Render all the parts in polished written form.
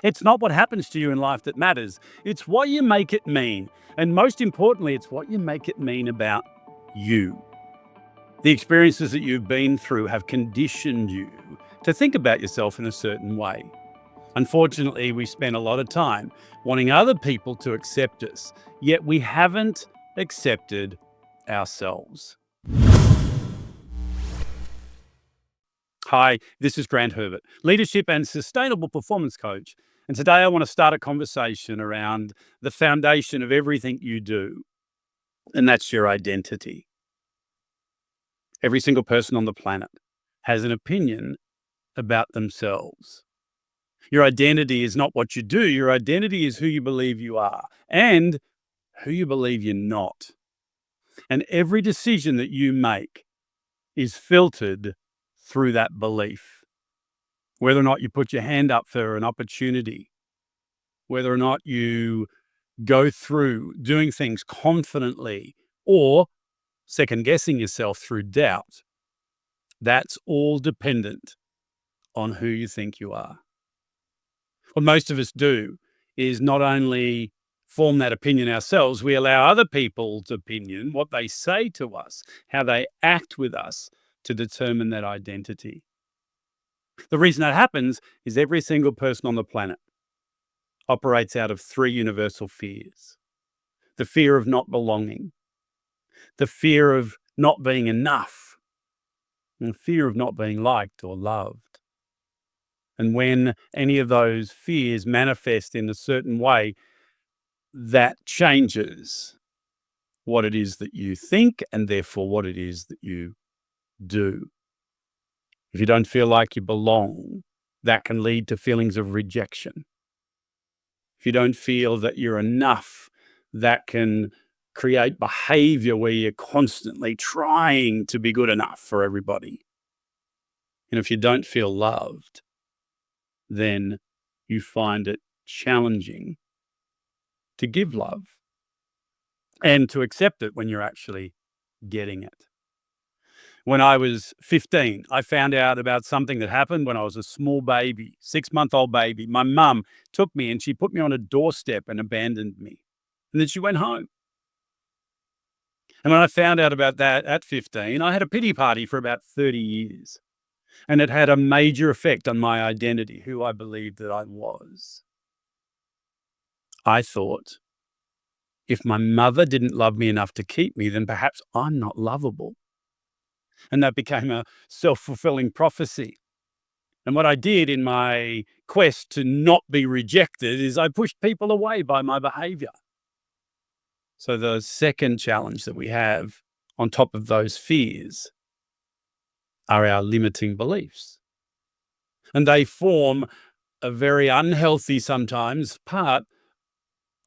It's not what happens to you in life that matters. It's what you make it mean. And most importantly, it's what you make it mean about you. The experiences that you've been through have conditioned you to think about yourself in a certain way. Unfortunately, we spend a lot of time wanting other people to accept us, yet we haven't accepted ourselves. Hi, this is Herbert, leadership and sustainable performance coach. And today I want to start a conversation around the foundation of everything you do, and that's your identity. Every single person on the planet has an opinion about themselves. Your identity is not what you do, your identity is who you believe you are and who you believe you're not. And every decision that you make is filtered through that belief. Whether or not you put your hand up for an opportunity, whether or not you go through doing things confidently or second guessing yourself through doubt, that's all dependent on who you think you are. What most of us do is not only form that opinion ourselves, we allow other people's opinion, what they say to us, how they act with us, to determine that identity. The reason that happens is every single person on the planet operates out of three universal fears: the fear of not belonging, the fear of not being enough, and the fear of not being liked or loved. And when any of those fears manifest in a certain way, that changes what it is that you think and therefore what it is that you do. If you don't feel like you belong, that can lead to feelings of rejection. If you don't feel that you're enough, that can create behavior where you're constantly trying to be good enough for everybody. And if you don't feel loved, then you find it challenging to give love and to accept it when you're actually getting it. When I was 15, I found out about something that happened when I was a small baby, 6-month-old baby. My mum took me and she put me on a doorstep and abandoned me. And then she went home. And when I found out about that at 15, I had a pity party for about 30 years. And it had a major effect on my identity, who I believed that I was. I thought, if my mother didn't love me enough to keep me, then perhaps I'm not lovable. And that became a self-fulfilling prophecy. And what I did in my quest to not be rejected is I pushed people away by my behavior. So the second challenge that we have on top of those fears are our limiting beliefs. And they form a very unhealthy, sometimes, part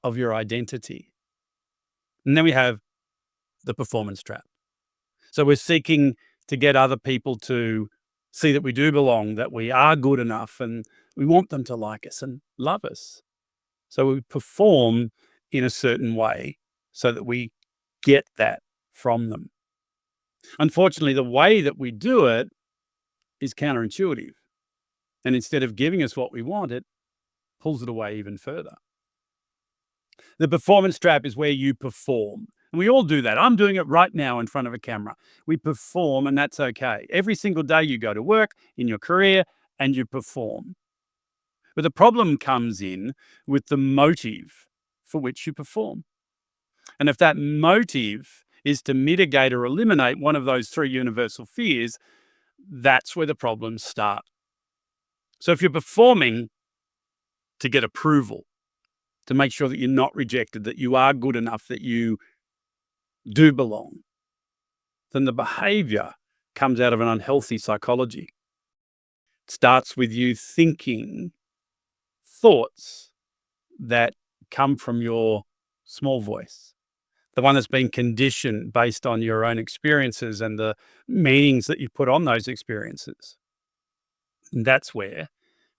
of your identity. And then we have the performance trap. So we're seeking to get other people to see that we do belong, that we are good enough, and we want them to like us and love us. So we perform in a certain way so that we get that from them. Unfortunately, the way that we do it is counterintuitive. And instead of giving us what we want, it pulls it away even further. The performance trap is where you perform. And we all do that. I'm doing it right now in front of a camera. We perform, and that's okay. Every single day you go to work, in your career, and you perform. But the problem comes in with the motive for which you perform. And if that motive is to mitigate or eliminate one of those three universal fears, that's where the problems start. So if you're performing to get approval, to make sure that you're not rejected, that you are good enough, that you do belong, then the behavior comes out of an unhealthy psychology. It starts with you thinking thoughts that come from your small voice, the one that's been conditioned based on your own experiences and the meanings that you put on those experiences. And that's where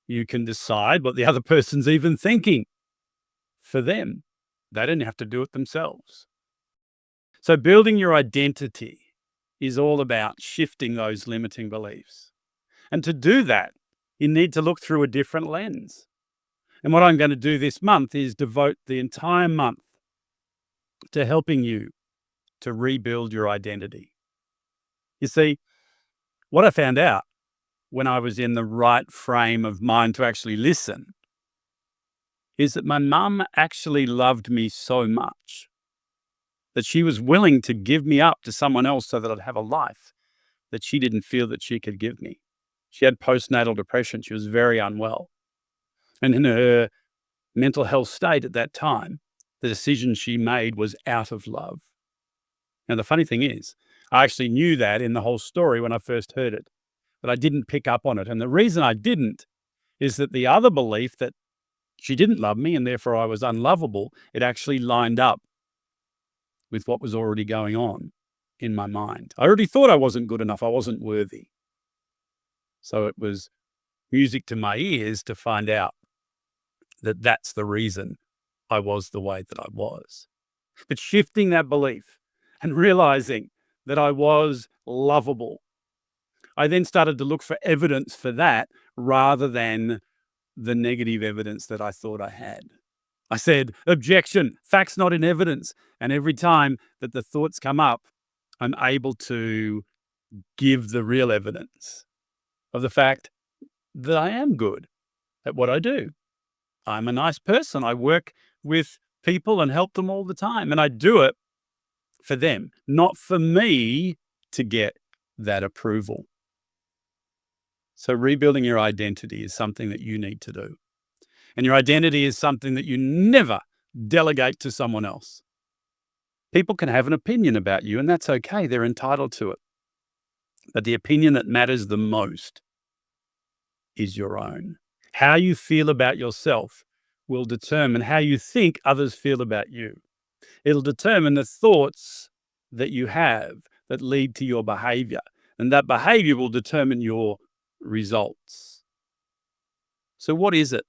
you can decide what the other person's even thinking for them. They didn't have to do it themselves. So building your identity is all about shifting those limiting beliefs. And to do that, you need to look through a different lens. And what I'm going to do this month is devote the entire month to helping you to rebuild your identity. You see, what I found out when I was in the right frame of mind to actually listen is that my mum actually loved me so much that she was willing to give me up to someone else so that I'd have a life that she didn't feel that she could give me. She had postnatal depression. She was very unwell. And in her mental health state at that time, the decision she made was out of love. Now, the funny thing is, I actually knew that in the whole story when I first heard it, but I didn't pick up on it. And the reason I didn't is that the other belief that she didn't love me and therefore I was unlovable, it actually lined up with what was already going on in my mind. I already thought I wasn't good enough. I wasn't worthy. So it was music to my ears to find out that that's the reason I was the way that I was. But shifting that belief and realizing that I was lovable, I then started to look for evidence for that rather than the negative evidence that I thought I had. I said, objection, facts not in evidence. And every time that the thoughts come up, I'm able to give the real evidence of the fact that I am good at what I do. I'm a nice person. I work with people and help them all the time. And I do it for them, not for me to get that approval. So rebuilding your identity is something that you need to do. And your identity is something that you never delegate to someone else. People can have an opinion about you, and that's okay. They're entitled to it. But the opinion that matters the most is your own. How you feel about yourself will determine how you think others feel about you. It'll determine the thoughts that you have that lead to your behavior, and that behavior will determine your results. So what is it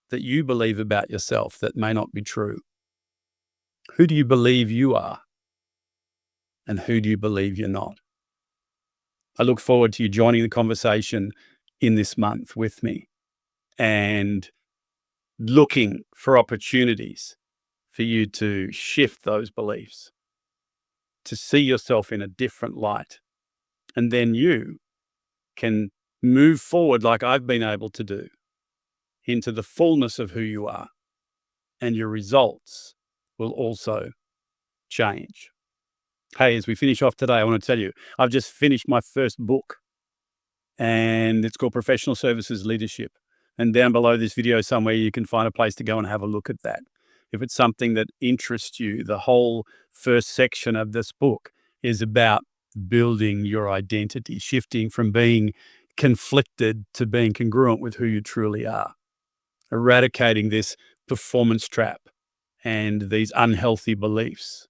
that you believe about yourself that may not be true? Who do you believe you are? And who do you believe you're not? I look forward to you joining the conversation in this month with me and looking for opportunities for you to shift those beliefs, to see yourself in a different light. And then you can move forward like I've been able to do into the fullness of who you are. And your results will also change. Hey, as we finish off today, I want to tell you, I've just finished my first book and it's called Professional Services Leadership. And down below this video somewhere, you can find a place to go and have a look at that. If it's something that interests you, the whole first section of this book is about building your identity, shifting from being conflicted to being congruent with who you truly are, eradicating this performance trap and these unhealthy beliefs,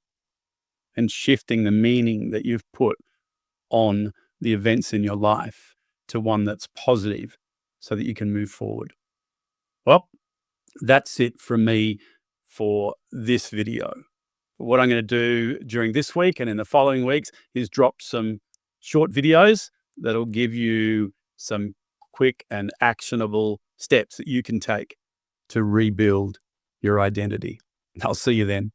and shifting the meaning that you've put on the events in your life to one that's positive so that you can move forward. Well, that's it from me for this video. What I'm going to do during this week and in the following weeks is drop some short videos that'll give you some quick and actionable steps that you can take to rebuild your identity. I'll see you then.